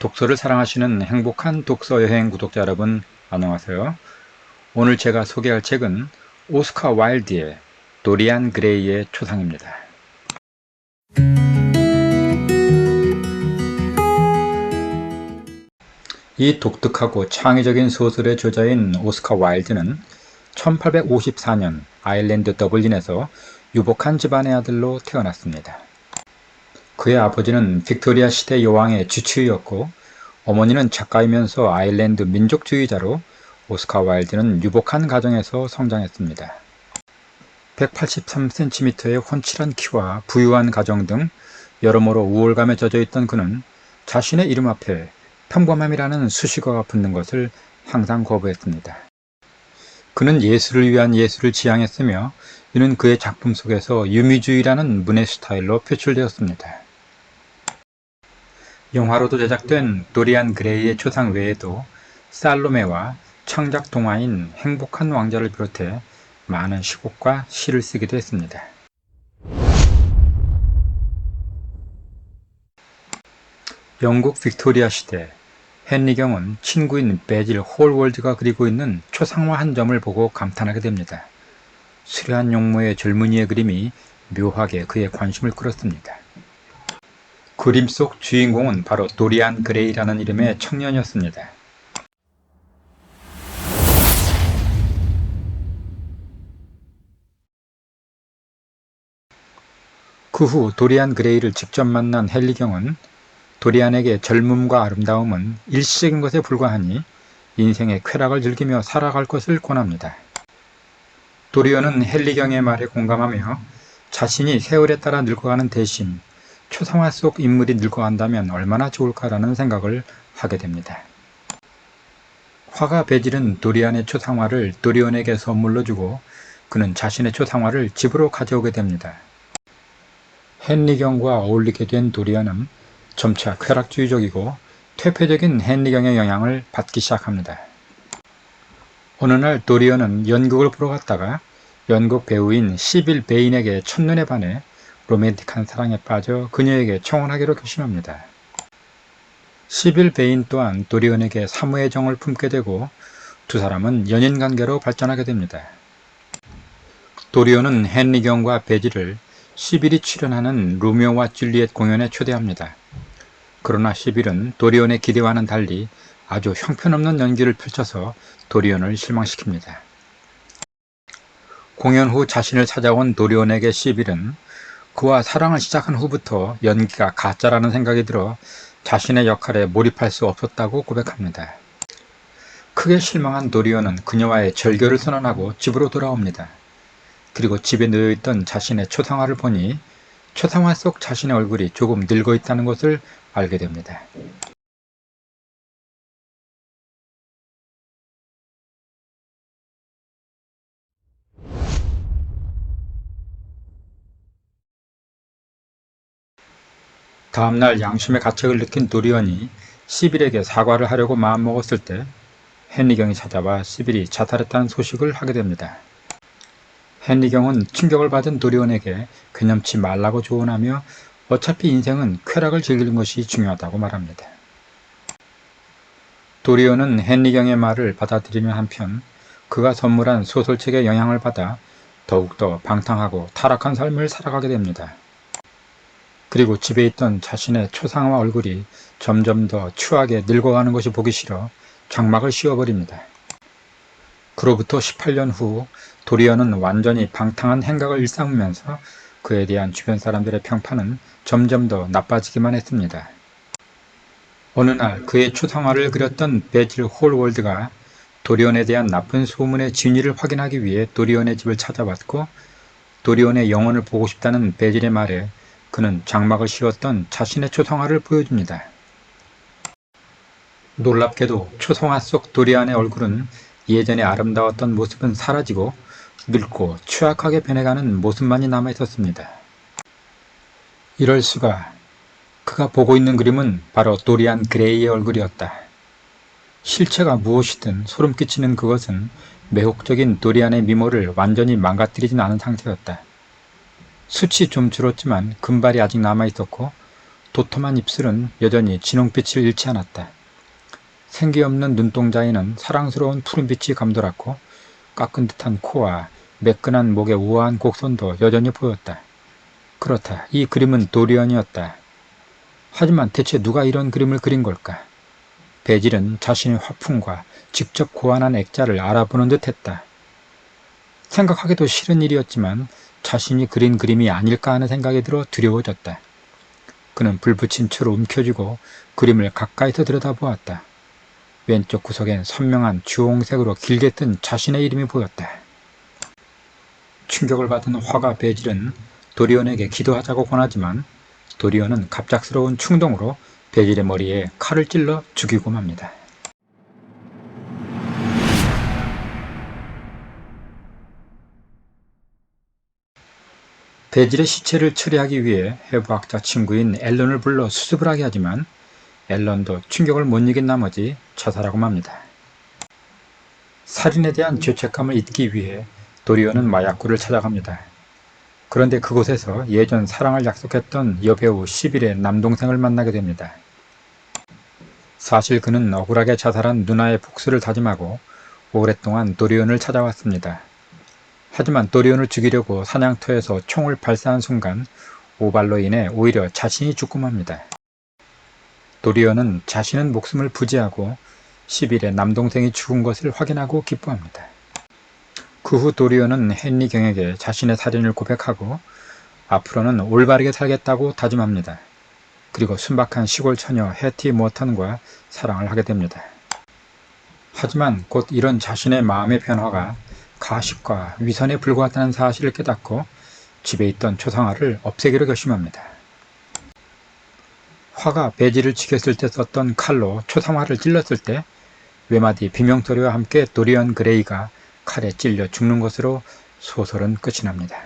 독서를 사랑하시는 행복한 독서 여행 구독자 여러분, 안녕하세요. 오늘 제가 소개할 책은 오스카 와일드의 도리안 그레이의 초상입니다. 이 독특하고 창의적인 소설의 저자인 오스카 와일드는 1854년 아일랜드 더블린에서 유복한 집안의 아들로 태어났습니다. 그의 아버지는 빅토리아 시대 여왕의 주치의였고 어머니는 작가이면서 아일랜드 민족주의자로 오스카 와일드는 유복한 가정에서 성장했습니다. 183cm의 훤칠한 키와 부유한 가정 등 여러모로 우월감에 젖어있던 그는 자신의 이름 앞에 평범함이라는 수식어가 붙는 것을 항상 거부했습니다. 그는 예술을 위한 예술을 지향했으며 이는 그의 작품 속에서 유미주의라는 문의 스타일로 표출되었습니다. 영화로도 제작된 도리안 그레이의 초상 외에도 살로메와 창작 동화인 행복한 왕자를 비롯해 많은 시곡과 시를 쓰기도 했습니다. 영국 빅토리아 시대 헨리 경은 친구인 베질 홀월드가 그리고 있는 초상화 한 점을 보고 감탄하게 됩니다. 수려한 용모의 젊은이의 그림이 묘하게 그의 관심을 끌었습니다. 그림 속 주인공은 바로 도리안 그레이라는 이름의 청년이었습니다. 그 후 도리안 그레이를 직접 만난 헨리경은 도리안에게 젊음과 아름다움은 일시적인 것에 불과하니 인생의 쾌락을 즐기며 살아갈 것을 권합니다. 도리안은 헨리경의 말에 공감하며 자신이 세월에 따라 늙어가는 대신 초상화 속 인물이 늙어간다면 얼마나 좋을까라는 생각을 하게 됩니다. 화가 베질은 도리안의 초상화를 도리안에게 선물로 주고 그는 자신의 초상화를 집으로 가져오게 됩니다. 헨리경과 어울리게 된 도리안은 점차 쾌락주의적이고 퇴폐적인 헨리경의 영향을 받기 시작합니다. 어느 날 도리안은 연극을 보러 갔다가 연극 배우인 시빌 베인에게 첫눈에 반해 로맨틱한 사랑에 빠져 그녀에게 청혼하기로 결심합니다. 시빌 베인 또한 도리안에게 사무의 정을 품게 되고 두 사람은 연인관계로 발전하게 됩니다. 도리안은 헨리경과 베질을 시빌이 출연하는 로미오와 줄리엣 공연에 초대합니다. 그러나 시빌은 도리안의 기대와는 달리 아주 형편없는 연기를 펼쳐서 도리안을 실망시킵니다. 공연 후 자신을 찾아온 도리안에게 시빌은 그와 사랑을 시작한 후부터 연기가 가짜라는 생각이 들어 자신의 역할에 몰입할 수 없었다고 고백합니다. 크게 실망한 도리안은 그녀와의 절교를 선언하고 집으로 돌아옵니다. 그리고 집에 놓여있던 자신의 초상화를 보니 초상화 속 자신의 얼굴이 조금 늙어 있다는 것을 알게 됩니다. 다음날 양심의 가책을 느낀 도리안이 시빌에게 사과를 하려고 마음먹었을 때 헨리경이 찾아와 시빌이 자살했다는 소식을 하게 됩니다. 헨리경은 충격을 받은 도리안에게 괴념치 말라고 조언하며 어차피 인생은 쾌락을 즐기는 것이 중요하다고 말합니다. 도리안은 헨리경의 말을 받아들이는 한편 그가 선물한 소설책의 영향을 받아 더욱더 방탕하고 타락한 삶을 살아가게 됩니다. 그리고 집에 있던 자신의 초상화 얼굴이 점점 더 추하게 늙어가는 것이 보기 싫어 장막을 씌워버립니다. 그로부터 18년 후 도리안은 완전히 방탕한 행각을 일삼으면서 그에 대한 주변 사람들의 평판은 점점 더 나빠지기만 했습니다. 어느 날 그의 초상화를 그렸던 베질 홀월드가 도리안에 대한 나쁜 소문의 진위를 확인하기 위해 도리안의 집을 찾아왔고 도리안의 영혼을 보고 싶다는 베질의 말에 그는 장막을 씌웠던 자신의 초상화를 보여줍니다. 놀랍게도 초상화 속 도리안의 얼굴은 예전에 아름다웠던 모습은 사라지고 늙고 취약하게 변해가는 모습만이 남아있었습니다. 이럴 수가. 그가 보고 있는 그림은 바로 도리안 그레이의 얼굴이었다. 실체가 무엇이든 소름 끼치는 그것은 매혹적인 도리안의 미모를 완전히 망가뜨리진 않은 상태였다. 숱이 좀 줄었지만 금발이 아직 남아있었고 도톰한 입술은 여전히 진홍빛을 잃지 않았다. 생기 없는 눈동자에는 사랑스러운 푸른빛이 감돌았고 깎은 듯한 코와 매끈한 목의 우아한 곡선도 여전히 보였다. 그렇다. 이 그림은 도리언이었다. 하지만 대체 누가 이런 그림을 그린 걸까? 베질은 자신의 화풍과 직접 고안한 액자를 알아보는 듯 했다. 생각하기도 싫은 일이었지만 자신이 그린 그림이 아닐까 하는 생각이 들어 두려워졌다. 그는 불 붙인 채로 움켜쥐고 그림을 가까이서 들여다보았다. 왼쪽 구석엔 선명한 주홍색으로 길게 뜬 자신의 이름이 보였다. 충격을 받은 화가 베질은 도리언에게 기도하자고 권하지만 도리언은 갑작스러운 충동으로 베질의 머리에 칼을 찔러 죽이고 맙니다. 베질의 시체를 처리하기 위해 해부학자 친구인 앨런을 불러 수습을 하게 하지만 앨런도 충격을 못 이긴 나머지 자살하고 맙니다. 살인에 대한 죄책감을 잊기 위해 도리언은 마약구를 찾아갑니다. 그런데 그곳에서 예전 사랑을 약속했던 여배우 시빌의 남동생을 만나게 됩니다. 사실 그는 억울하게 자살한 누나의 복수를 다짐하고 오랫동안 도리언을 찾아왔습니다. 하지만 도리언을 죽이려고 사냥터에서 총을 발사한 순간 오발로 인해 오히려 자신이 죽고 맙니다. 도리언은 자신은 목숨을 부지하고 시빌의 남동생이 죽은 것을 확인하고 기뻐합니다. 그 후 도리언은 헨리 경에게 자신의 살인을 고백하고 앞으로는 올바르게 살겠다고 다짐합니다. 그리고 순박한 시골 처녀 해티 모턴과 사랑을 하게 됩니다. 하지만 곧 이런 자신의 마음의 변화가 가식과 위선에 불과하다는 사실을 깨닫고 집에 있던 초상화를 없애기로 결심합니다. 화가 베질을 죽였을 때 썼던 칼로 초상화를 찔렀을 때 외마디 비명소리와 함께 도리언 그레이가 칼에 찔려 죽는 것으로 소설은 끝이 납니다.